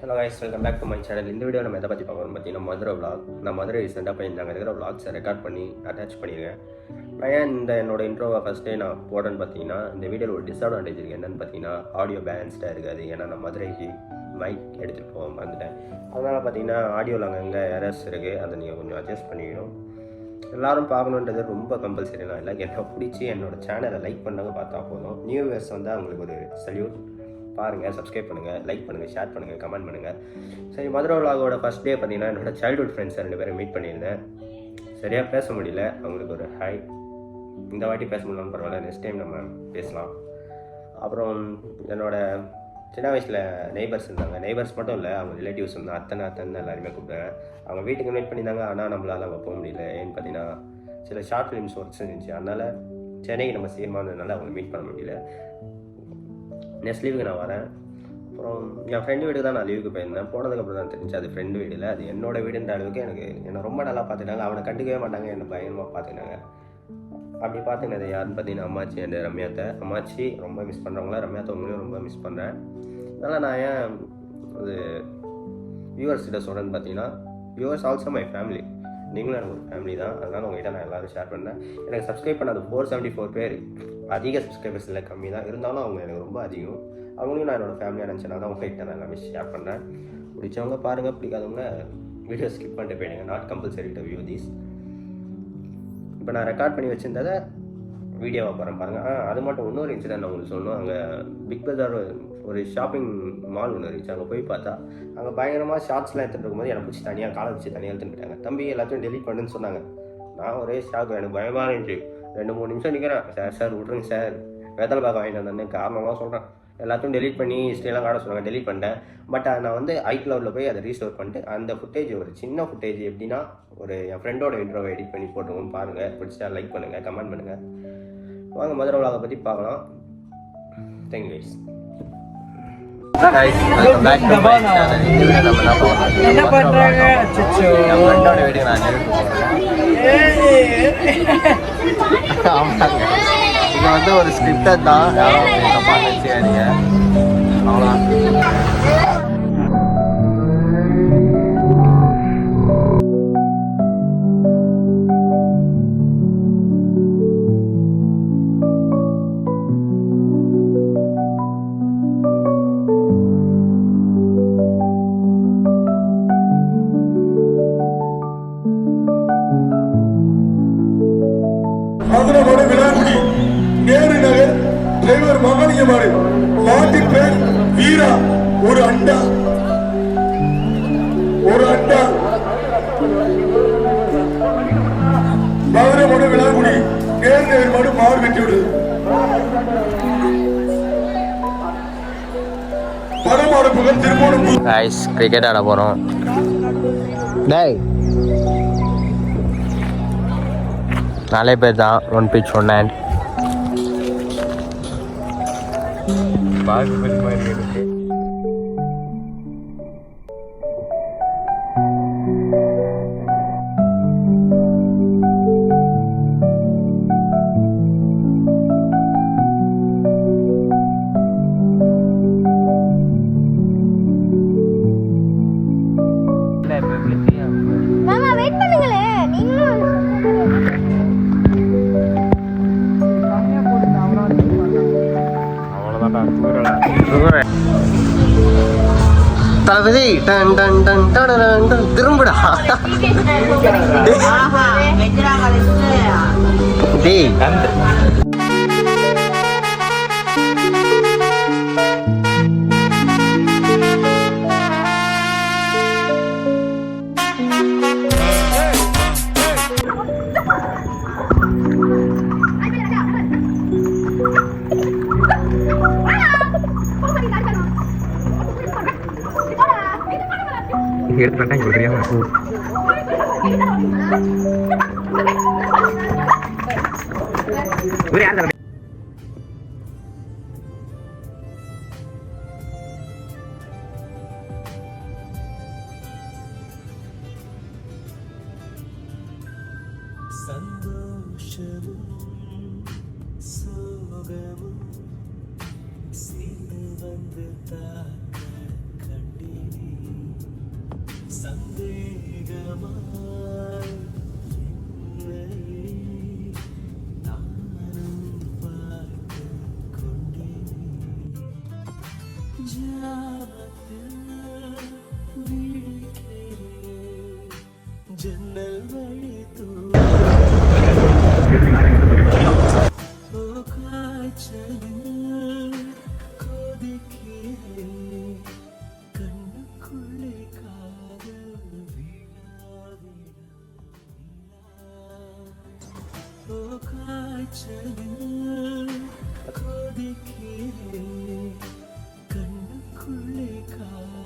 Hello guys, welcome back to my channel. இந்த video நம்ம எதை பற்றி பார்க்கணும் பார்த்தீங்கன்னா மதுரை விளாக். நான் மதுரை ரீசெண்டாக போய் அங்கே இருக்கிற விளாக்ஸை ரெக்கார்ட் பண்ணி அட்டாச் பண்ணியிருக்கேன். நான் ஏன் என்னோட இன்ட்ரோவை ஃபஸ்ட்டே நான் போடுறேன்னு பார்த்தீங்கன்னா, இந்த வீடியோவில் ஒரு டிஸ்அட்வான்டேஜ் இருக்குது. என்னென்னு பார்த்தீங்கன்னா, ஆடியோ பேலன்ஸ்டாக இருக்காது. ஏன்னா நான் மதுரைக்கு மைக் எடுத்துகிட்டு போக வந்துட்டேன். அதனால் பார்த்தீங்கன்னா ஆடியோவில் அங்கே எரர்ஸ் இருக்குது. அதை நீங்கள் கொஞ்சம் அட்ஜஸ்ட் பண்ணிக்கணும். எல்லோரும் பார்க்கணுன்றது ரொம்ப கம்பல்சரிலாம் இல்லை. என்னை பிடிச்சி என்னோடய சேனலை லைக் பண்ணாங்க பார்த்தா போதும். நியூ இயர்ஸ் வந்து அவங்களுக்கு ஒரு சல்யூட். பாருங்கள், சப்ஸ்கிரைப் பண்ணுங்கள், லைக் பண்ணுங்கள், ஷேர் பண்ணுங்கள், கமெண்ட் பண்ணுங்கள். சரி, மதுரை விலாகோட ஃபஸ்ட் டே பார்த்தீங்கன்னா என்னோட சைல்ட்ஹுட் ஃப்ரெண்ட்ஸை 2 பேரும் மீட் பண்ணியிருந்தேன். சரியாக பேச முடியல. அவங்களுக்கு ஒரு ஹாய். இந்த வாட்டி பேச முடியலன்னு பரவாயில்ல, நெக்ஸ்ட் டைம் நம்ம பேசலாம். அப்புறம் என்னோடய சின்ன வயசில் நெய்பர்ஸ் இருந்தாங்க. நெய்பர்ஸ் மட்டும் இல்லை, அவங்க ரிலேட்டிவ்ஸ் இருந்தாங்க. அத்தனை எல்லாருமே கூப்பிட்டேன். அவங்க வீட்டுக்கு இன்வைட் பண்ணியிருந்தாங்க. ஆனால் நம்மளால் அங்கே போக முடியல. ஏன்னு பார்த்தீங்கன்னா சில ஷார்ட் ஃபிலிம்ஸ் ஒர்க்ஸ் இருந்துச்சு. அதனால் சென்னைக்கு நம்ம சீக்கிரமாக இருந்ததுனால அவங்க மீட் பண்ண முடியல. நெக்ஸ்ட் லீவுக்கு நான் வரேன். அப்புறம் என் ஃப்ரெண்டு வீடு தான் நான் லீவுக்கு போயிருந்தேன். போனதுக்கப்புறம் தான் தெரிஞ்சு அது ஃப்ரெண்டு வீடு இல்லை, அது என்னோடய வீடுன்ற அளவுக்கு என்னை ரொம்ப நல்லா பார்த்துட்டாங்க. அவனை கண்டுக்கவே மாட்டாங்க, என்னை பயங்கரமாக பார்த்துக்கினாங்க. அப்படி பார்த்துக்கினது யாருன்னு பார்த்தீங்கன்னா அம்மாச்சி அண்ட் ரம்யாத்தை. அம்மாச்சி ரொம்ப மிஸ் பண்ணுறவங்களா, ரம்யாத்தை உங்களையும் ரொம்ப மிஸ் பண்ணுறேன். அதனால் நான் ஏன் அது வியூவர்ஸ்கிட்ட சொல்கிறேன்னு பார்த்தீங்கன்னா, வியூவர்ஸ் ஆல்சோ மை ஃபேமிலி. நீங்களும் எனக்கு ஒரு ஃபேமிலி தான். அதனால் உங்கள்கிட்ட நான் எல்லோரும் ஷேர் பண்ணேன். எனக்கு சப்ஸ்கிரைப் பண்ணாது 474 பேர். அதிக சப்ஸ்கிரைபர்ஸ் இல்லை, கம்மி தான். இருந்தாலும் அவங்க எனக்கு ரொம்ப அதிகம். அவங்களையும் நான் என்னோடய ஃபேமிலியாக நினச்சேன்னா தான் உங்கள்கிட்ட நான் எல்லாமே ஷேர் பண்ணுறேன். பிடிச்சவங்க பாருங்கள், பிடிக்காதவங்க வீடியோ ஸ்கிப் பண்ணிட்டு போயிடுங்க. Not compulsory to view these. இப்போ நான் ரெக்கார்ட் பண்ணி வச்சுருந்ததை வீடியோவாக போகிறேன் பாருங்கள். அது மட்டும் இன்னொரு இன்சிடென்ட் நான் உங்களுக்கு சொல்லணும். அங்கே பிக் பஜார் ஒரு ஷாப்பிங் மால் ஒன்று இருந்துச்சு. அங்கே போய் பார்த்தா அங்கே பயங்கரமாக ஷார்ட்ஸ்லாம் எடுத்துகிட்டு இருக்கும்போது என்னை பிடிச்சி தனியாக காலை வச்சு தனியாக எடுத்துகிட்டு போயிட்டாங்க. தம்பி எல்லாத்தையும் டெலிட் பண்ணுன்னு சொன்னாங்க. நான் ஒரே ஷாக். எனக்கு பயமாக இருந்துச்சு. 2-3 நிமிஷம் நிற்கிறேன். சார் விட்ருங்க சார், வேத்தலை பார்க்க வாங்கிட்டு வந்தேன்னு காரணமாக சொல்கிறேன். எல்லாத்தையும் டெலிட் பண்ணி ஹிஸ்ட்ரியெல்லாம் காட்ட சொன்னாங்க. டெலிட் பண்ணிட்டேன். பட் நான் வந்து iCloudல போய் அதை ரீஸ்டோர் பண்ணிட்டு அந்த ஃபுட்டேஜ், ஒரு சின்ன ஃபுட்டேஜ் எப்படின்னா ஒரு என் ஃப்ரெண்டோட இன்ட்ரோவை எடிட் பண்ணி போட்டுருவோம். பாருங்கள், பிடிச்சா லைக் பண்ணுங்கள், கமெண்ட் பண்ணுங்கள். வாங்க மதுரை விலாகை பற்றி பார்க்கலாம். Thank you guys. என்ன பண்றாங்க? இது வந்து ஒரு ஸ்கிரிப்டட் தான். தப்பாக நினச்சிக்காதீங்க. அவ்வளோதான். மதுரை விழாக்குடி நேரு நகர் டிரைவர் மகாலிங்கமாறு மாட்டின் பேர் வீரா. ஒரு அண்டா மதுரை விழாக்குடி நேரு நகர் மாடு மாறு வெட்டி விடுது. படமாடு புகழ் திருமணம். கிரிக்கெட் ஆட போகிறோம். நாலே பேர் தான். 1 pitch 1 hand. பாகுபலி மாதிரி இருக்கு. மாமா வெயிட் பண்ணுங்களே, நீங்களும் தளபதி திரும்புடா. எடுத்துட்டாங்க தெரியாம. சந்தோஷமும் சோகமும் சேர்ந்து வந்து தாக்க கண்டினி இதமாய் என்னை நானும் பார்த்துக் கொண்டேன். ஜாமத்தில் விழிக்கிறேன், ஜன்னல் வழி காய்ச்சலில் கொதிக்கிறேன், கண்ணுக்குள்ளே காதல் காய்ச்சலில் கொதிக்கிறேன், கண்ணுக்குள்ளே காதல்